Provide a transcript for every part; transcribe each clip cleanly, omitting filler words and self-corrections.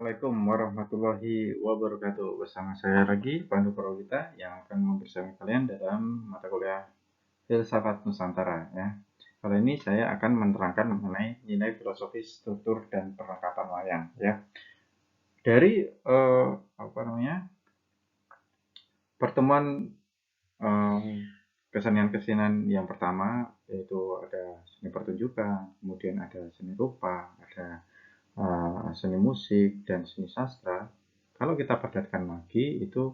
Assalamualaikum warahmatullahi wabarakatuh. Bersama saya lagi, Pandu Purwita, yang akan membersama kalian dalam mata kuliah Filsafat Nusantara. Ya. Kali ini saya akan menerangkan mengenai nilai filosofis struktur dan perlengkapan wayang. Ya. Dari pertemuan kesenian-kesenian yang pertama, yaitu ada seni pertunjukan, kemudian ada seni rupa, ada seni musik dan seni sastra. Kalau kita padatkan lagi, itu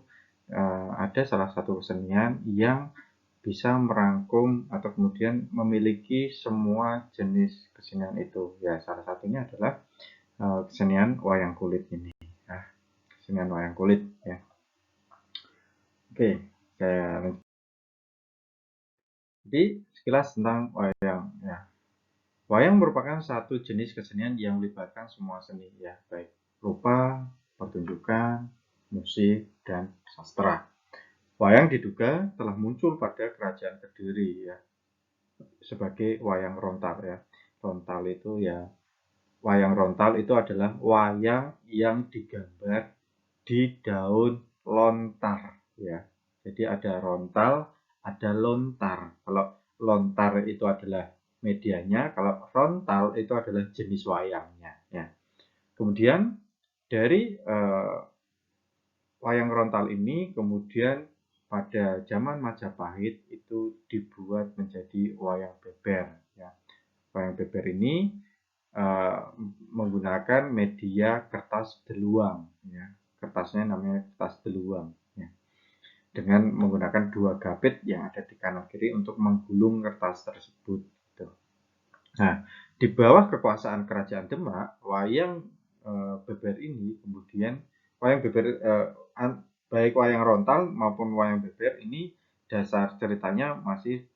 ada salah satu kesenian yang bisa merangkum atau kemudian memiliki semua jenis kesenian itu. Ya, salah satunya adalah kesenian wayang kulit ini. Nah, kesenian wayang kulit ya. Oke, saya lanjut. Jadi sekilas tentang wayang ya. Wayang merupakan satu jenis kesenian yang melibatkan semua seni ya, baik rupa, pertunjukan, musik, dan sastra. Wayang diduga telah muncul pada kerajaan Kediri ya, sebagai wayang rontal ya. Rontal itu ya, wayang rontal itu adalah wayang yang digambar di daun lontar ya. Jadi ada rontal, ada lontar. Kalau lontar itu adalah medianya, kalau frontal itu adalah jenis wayangnya ya. Kemudian dari wayang rontal ini kemudian pada zaman Majapahit itu dibuat menjadi wayang beber ya. Wayang beber ini menggunakan media kertas deluang ya. Kertasnya namanya kertas deluang ya. Dengan menggunakan 2 gapit yang ada di kanan kiri untuk menggulung kertas tersebut. Nah, di bawah kekuasaan Kerajaan Demak, wayang beber ini kemudian wayang beber baik wayang rontal maupun wayang beber ini dasar ceritanya masih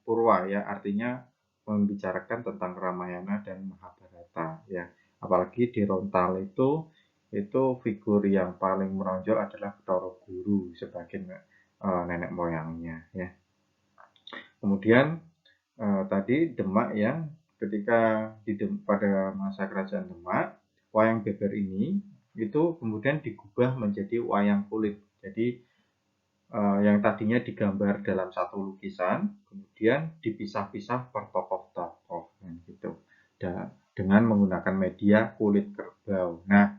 Purwa ya, artinya membicarakan tentang Ramayana dan Mahabharata ya. Apalagi di rontal itu figur yang paling menonjol adalah Bathara Guru sebagai nenek moyangnya ya. Kemudian tadi Demak ya, ketika pada masa kerajaan Demak, wayang beber ini itu kemudian digubah menjadi wayang kulit. Jadi yang tadinya digambar dalam satu lukisan, kemudian dipisah-pisah per tokoh-tokoh gitu. Dengan menggunakan media kulit kerbau. Nah,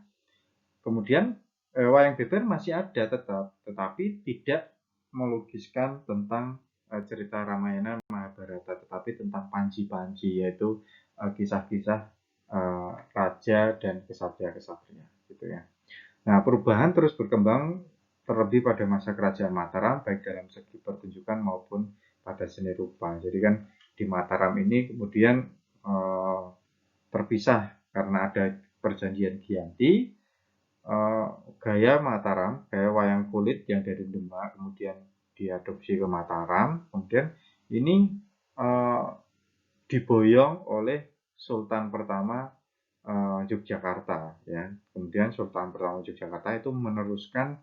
kemudian wayang beber masih ada tetap, tetapi tidak melukiskan tentang cerita Ramayana Mahabharata, tetapi tentang panji-panji, yaitu kisah-kisah raja dan kesatria-kesatria gitu ya. Nah, perubahan terus berkembang terlebih pada masa kerajaan Mataram, baik dalam segi pertunjukan maupun pada seni rupa. Jadi kan di Mataram ini kemudian terpisah karena ada perjanjian Giyanti. Gaya Mataram, gaya wayang kulit yang dari Demak kemudian diadopsi ke Mataram, kemudian ini diboyong oleh Sultan pertama Yogyakarta ya. Kemudian Sultan pertama Yogyakarta itu meneruskan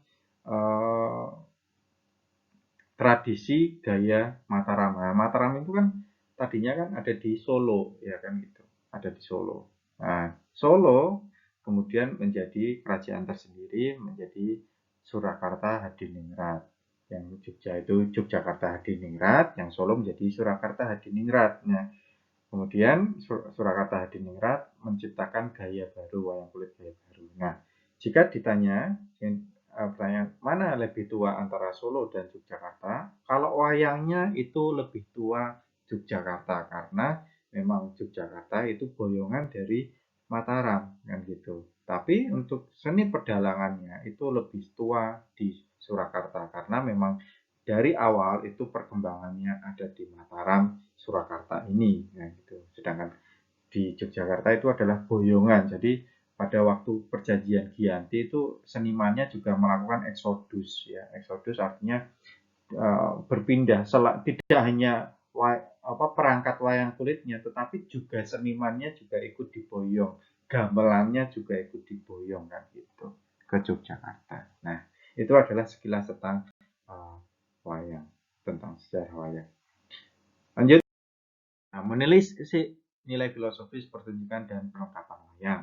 tradisi gaya Mataram. Nah, Mataram itu kan tadinya kan ada di Solo ya kan gitu. Ada di Solo. Nah, Solo kemudian menjadi kerajaan tersendiri, menjadi Surakarta Hadiningrat. Yang Jogja itu Yogyakarta Hadiningrat, yang Solo menjadi Surakarta Hadiningrat. Nah, kemudian Surakarta Hadiningrat menciptakan gaya baru, wayang kulit gaya baru. Nah, jika ditanya pertanyaan mana lebih tua antara Solo dan Yogyakarta, kalau wayangnya itu lebih tua Yogyakarta karena memang Yogyakarta itu boyongan dari Mataram kan gitu. Tapi untuk seni pedalangannya itu lebih tua di Surakarta karena memang dari awal itu perkembangannya ada di Mataram, Surakarta ini ya gitu. Sedangkan di Yogyakarta itu adalah boyongan. Jadi pada waktu perjanjian Giyanti itu senimannya juga melakukan eksodus ya. Eksodus artinya berpindah, tidak hanya perangkat wayang kulitnya, tetapi juga senimannya juga ikut diboyong, gamelannya juga ikut diboyong kan gitu ke Yogyakarta. Nah, itu adalah sekilas tentang wayang, tentang sejarah wayang. Lanjut. Nah, menulis nilai filosofis pertunjukan dan perlengkapan wayang.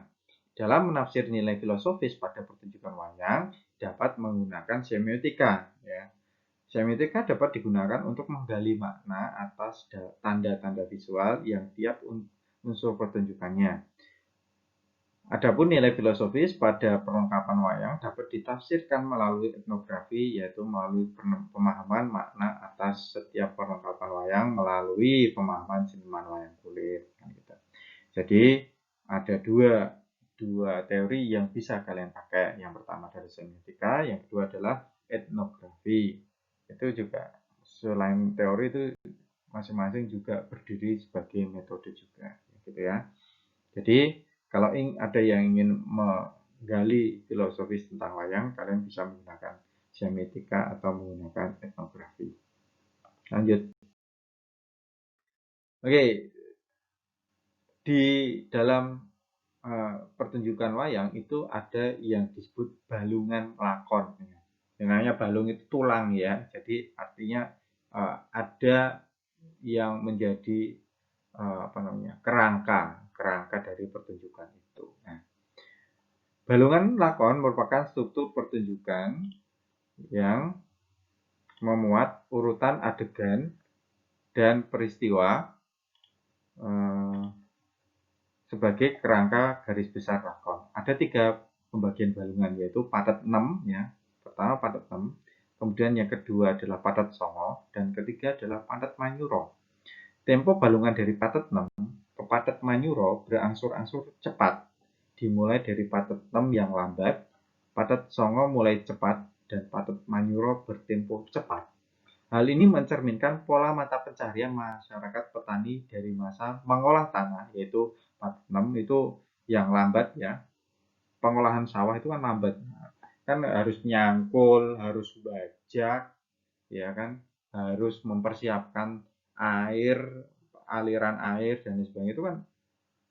Dalam menafsir nilai filosofis pada pertunjukan wayang dapat menggunakan semiotika. Ya. Semiotika dapat digunakan untuk menggali makna atas tanda-tanda visual yang tiap unsur pertunjukannya. Adapun nilai filosofis pada perlengkapan wayang dapat ditafsirkan melalui etnografi, yaitu melalui pemahaman makna atas setiap perlengkapan wayang melalui pemahaman seniman wayang kulit. Jadi ada dua teori yang bisa kalian pakai. Yang pertama dari semiotika, yang kedua adalah etnografi. Itu juga selain teori itu masing-masing juga berdiri sebagai metode juga, gitu ya. Jadi kalau ada yang ingin menggali filosofis tentang wayang, kalian bisa menggunakan semiotika atau menggunakan etnografi. Lanjut. Oke, di dalam pertunjukan wayang itu ada yang disebut balungan lakon. Yang namanya balung itu tulang ya, jadi artinya ada yang menjadi kerangka dari pertunjukan itu. Nah, balungan lakon merupakan struktur pertunjukan yang memuat urutan adegan dan peristiwa sebagai kerangka garis besar lakon. Ada 3 pembagian balungan, yaitu patet 6 ya. Pertama patet 6, kemudian yang kedua adalah patet songo, dan ketiga adalah patet manyuro. Tempo balungan dari patet 6 ke patet manyuro berangsur-angsur cepat. Dimulai dari patet 6 yang lambat, patet songo mulai cepat, dan patet manyuro bertempo cepat. Hal ini mencerminkan pola mata pencaharian masyarakat petani dari masa mengolah tanah, yaitu 46 itu yang lambat ya. Pengolahan sawah itu kan lambat. Kan harus nyangkul, harus bajak, ya kan, harus mempersiapkan air, aliran air dan sebagainya, itu kan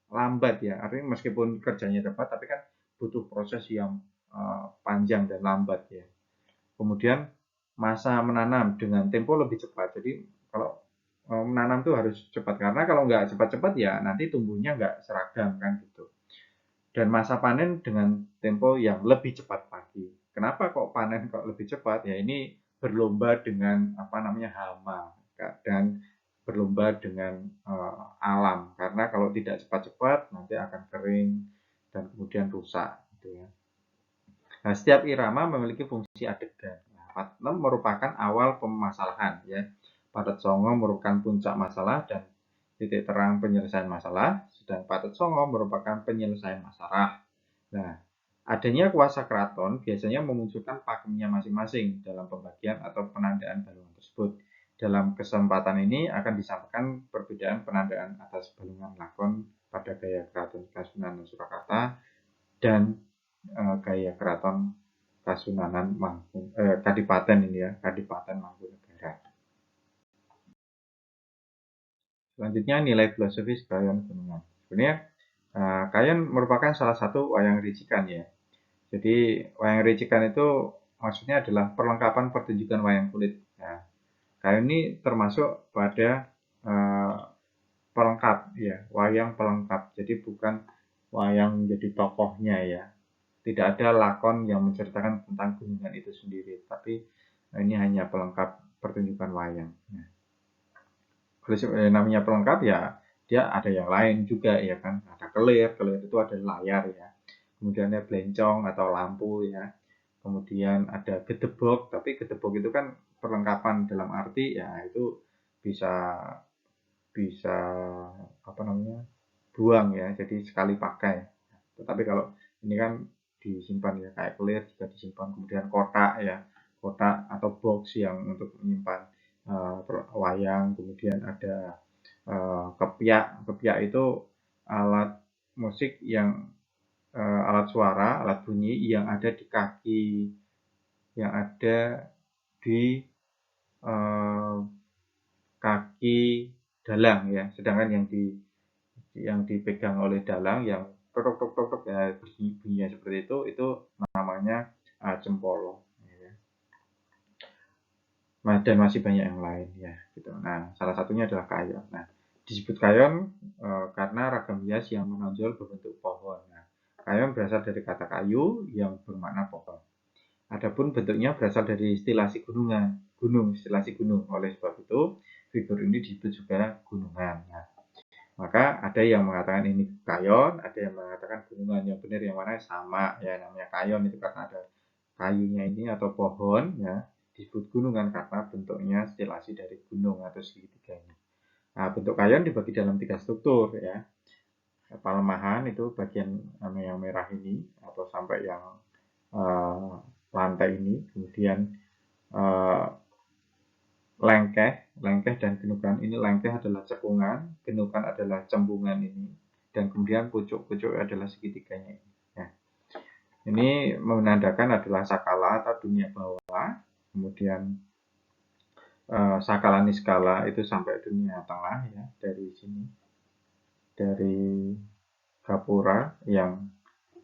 lambat ya. Artinya meskipun kerjanya cepat, tapi kan butuh proses yang panjang dan lambat ya. Kemudian masa menanam dengan tempo lebih cepat. Jadi kalau menanam tuh harus cepat, karena kalau nggak cepat-cepat ya nanti tumbuhnya nggak seragam kan gitu. Dan masa panen dengan tempo yang lebih cepat lagi. Kenapa kok panen kok lebih cepat? Ya ini berlomba dengan hama dan berlomba dengan alam. Karena kalau tidak cepat-cepat nanti akan kering dan kemudian rusak gitu ya. Nah, setiap irama memiliki fungsi adegan. Patet 6 merupakan awal permasalahan ya. Patet songo merupakan puncak masalah dan titik terang penyelesaian masalah, sedang patet songo merupakan penyelesaian masalah. Nah, adanya kuasa keraton biasanya memunculkan pakemnya masing-masing dalam pembagian atau penandaan balungan tersebut. Dalam kesempatan ini akan disampaikan perbedaan penandaan atas balungan lakon pada gaya keraton Kasunanan Surakarta dan gaya keraton Kasunanan Kadipaten ini ya, Kadipaten Mangkunegaran. Selanjutnya nilai filosofis Kayon Gunungan. Sebenarnya Kayon merupakan salah satu wayang ricikan ya. Jadi wayang ricikan itu maksudnya adalah perlengkapan pertunjukan wayang kulit. Nah, Kayon ini termasuk pada pelengkap ya, wayang pelengkap. Jadi bukan wayang menjadi tokohnya ya. Tidak ada lakon yang menceritakan tentang gunungan itu sendiri, tapi ini hanya pelengkap pertunjukan wayang. Nah, namanya pelengkap ya, dia ada yang lain juga ya kan. Ada kelir itu ada layar ya. Kemudian ada blencong atau lampu ya. Kemudian ada gedebok, tapi gedebok itu kan perlengkapan dalam arti ya itu bisa bisa buang ya, jadi sekali pakai. Tetapi kalau ini kan disimpan ya, kayak clear juga disimpan. Kemudian kotak ya, kotak atau box yang untuk menyimpan wayang. Kemudian ada kepiak itu alat musik yang alat suara, alat bunyi yang ada di kaki, yang ada di kaki dalang ya. Sedangkan yang dipegang oleh dalang yang tok tok tok tok ya, bunyinya seperti itu namanya cempolo ya. Dan masih banyak yang lain ya gitu. Nah, salah satunya adalah kayon. Nah, disebut kayon karena ragam hias yang menonjol berbentuk pohon. Nah, Kayon berasal dari kata kayu yang bermakna pohon. Adapun bentuknya berasal dari stilasi gunung, stilasi gunung. Oleh sebab itu, figur ini disebut juga gunungan. Nah, maka ada yang mengatakan ini kayon, ada yang mengatakan gunungan. Yang benar yang mana sama ya, namanya kayon itu karena ada kayunya ini atau pohon ya, disebut gunungan karena bentuknya stilasi dari gunung atau segitiga ini. Nah, bentuk kayon dibagi dalam 3 struktur ya. Palemahan itu bagian yang merah ini atau sampai yang lantai ini, kemudian lengkeh dan genukan. Ini lengkeh adalah cekungan, genukan adalah cembungan ini, dan kemudian pucuk-pucuk adalah segitiganya ini. Ya. Ini menandakan adalah sakala atau dunia bawah, kemudian sakala niskala itu sampai dunia tengah ya, dari sini, dari gapura yang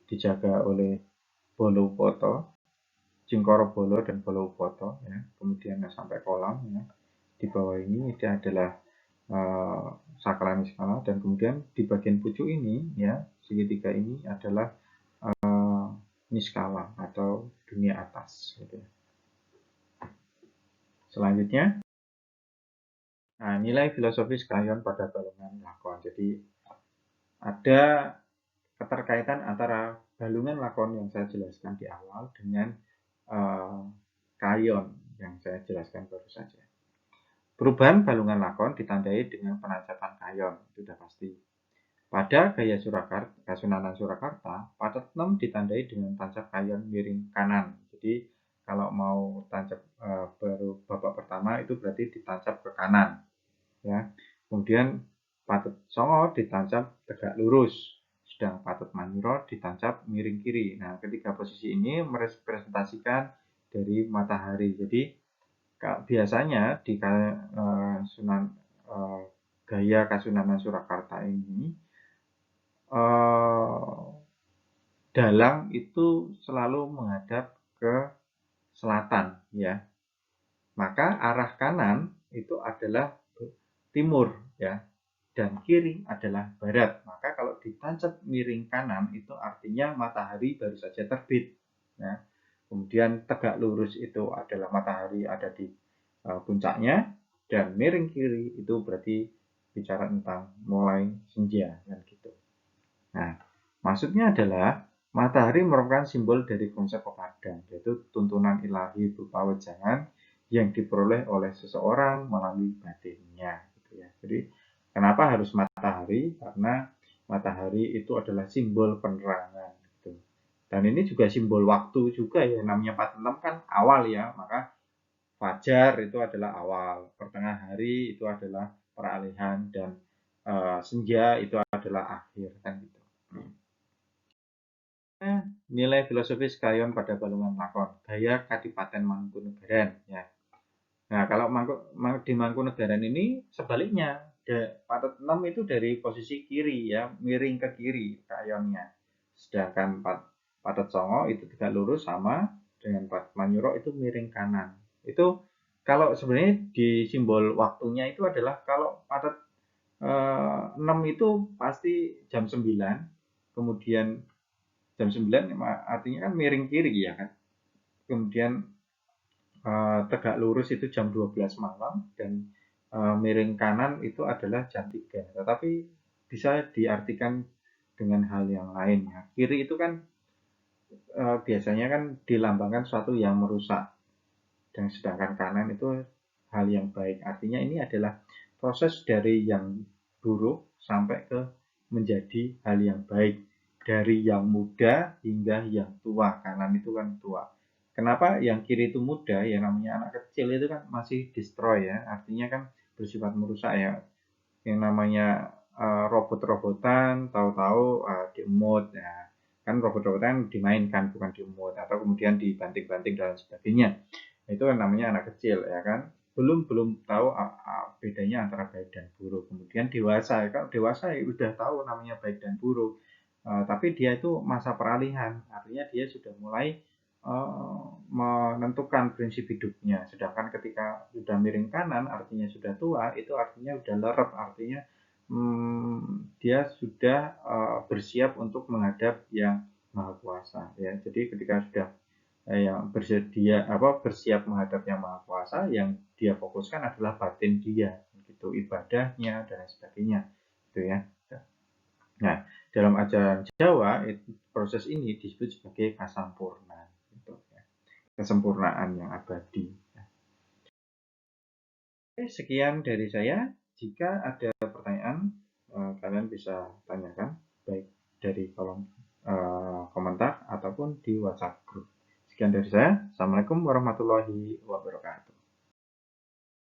dijaga oleh Bolopoto, Cingkoro Bolo dan Bolo Upoto ya, kemudian sampai kolam ya. Di bawah ini adalah sakala niskala, dan kemudian di bagian pucuk ini ya, segitiga ini adalah niskala atau dunia atas gitu ya. Selanjutnya, nah, nilai filosofis kayon pada balungan lakon. Jadi ada keterkaitan antara balungan lakon yang saya jelaskan di awal dengan kayon yang saya jelaskan baru saja. Perubahan balungan lakon ditandai dengan penancatan kayon, itu sudah pasti. Pada gaya Surakarta, Kasunanan Surakarta, patet 6 ditandai dengan tancap kayon miring kanan. Jadi kalau mau tancap baru babak pertama itu berarti ditancap ke kanan. Ya. Kemudian patet songo ditancap tegak lurus, sedang patet maniro ditancap miring kiri. Nah, ketiga posisi ini merepresentasikan dari matahari. Jadi biasanya di gaya Kasunanan Surakarta ini dalang itu selalu menghadap ke selatan ya. Maka arah kanan itu adalah timur ya, dan kiri adalah barat. Maka kalau ditancap miring kanan itu artinya matahari baru saja terbit ya. Kemudian tegak lurus itu adalah matahari ada di puncaknya, dan miring kiri itu berarti bicara tentang mulai senja kan gitu. Nah, maksudnya adalah matahari merupakan simbol dari konsep pepadang, yaitu tuntunan ilahi berupa wejangan yang diperoleh oleh seseorang melalui batinnya gitu ya. Jadi kenapa harus matahari? Karena matahari itu adalah simbol penerangan gitu. Dan ini juga simbol waktu juga ya, namanya 46 kan awal ya, maka fajar itu adalah awal, pertengahan hari itu adalah peralihan, dan senja itu adalah akhir kan gitu. Nilai filosofis kayon pada balungan lakon, gaya Kadipaten Mangkunegaran ya. Nah, kalau di Mangkunegaran ini sebaliknya, patet 6 itu dari posisi kiri ya, miring ke kiri kayonnya. Sedangkan patet songo itu tegak lurus sama dengan patet manyuro itu miring kanan. Itu kalau sebenarnya di simbol waktunya itu adalah kalau patet 6 itu pasti jam 9, kemudian jam 9 artinya kan miring kiri ya kan. Kemudian tegak lurus itu jam 12 malam, dan miring kanan itu adalah jam 3. Tetapi bisa diartikan dengan hal yang lain ya. Kiri itu kan biasanya kan dilambangkan sesuatu yang merusak, dan sedangkan kanan itu hal yang baik. Artinya ini adalah proses dari yang buruk sampai ke menjadi hal yang baik, dari yang muda hingga yang tua. Kanan itu kan tua. Kenapa yang kiri itu muda? Ya namanya anak kecil itu kan masih destroy ya, artinya kan bersifat merusak ya. Yang namanya robot-robotan tahu-tahu diemut ya, kan robot-robotan dimainkan bukan diemut, atau kemudian dibanting-banting dan sebagainya. Itu kan namanya anak kecil ya kan, belum tahu bedanya antara baik dan buruk. Kemudian dewasa, kan dewasa ya udah tahu namanya baik dan buruk, tapi dia itu masa peralihan, artinya dia sudah mulai menentukan prinsip hidupnya. Sedangkan ketika sudah miring kanan artinya sudah tua, itu artinya sudah lerep, artinya dia sudah bersiap untuk menghadap yang Maha Kuasa ya. Jadi ketika sudah yang bersiap menghadap Yang Maha Kuasa, yang dia fokuskan adalah batin dia, gitu, ibadahnya dan lain sebagainya, gitu ya. Nah, dalam ajaran Jawa proses ini disebut sebagai kasampurna, gitu ya. Kesempurnaan yang abadi. Oke, sekian dari saya. Jika ada pertanyaan, kalian bisa tanyakan baik dari kolom komentar ataupun di WhatsApp group. Sekian dari saya. Assalamualaikum warahmatullahi wabarakatuh.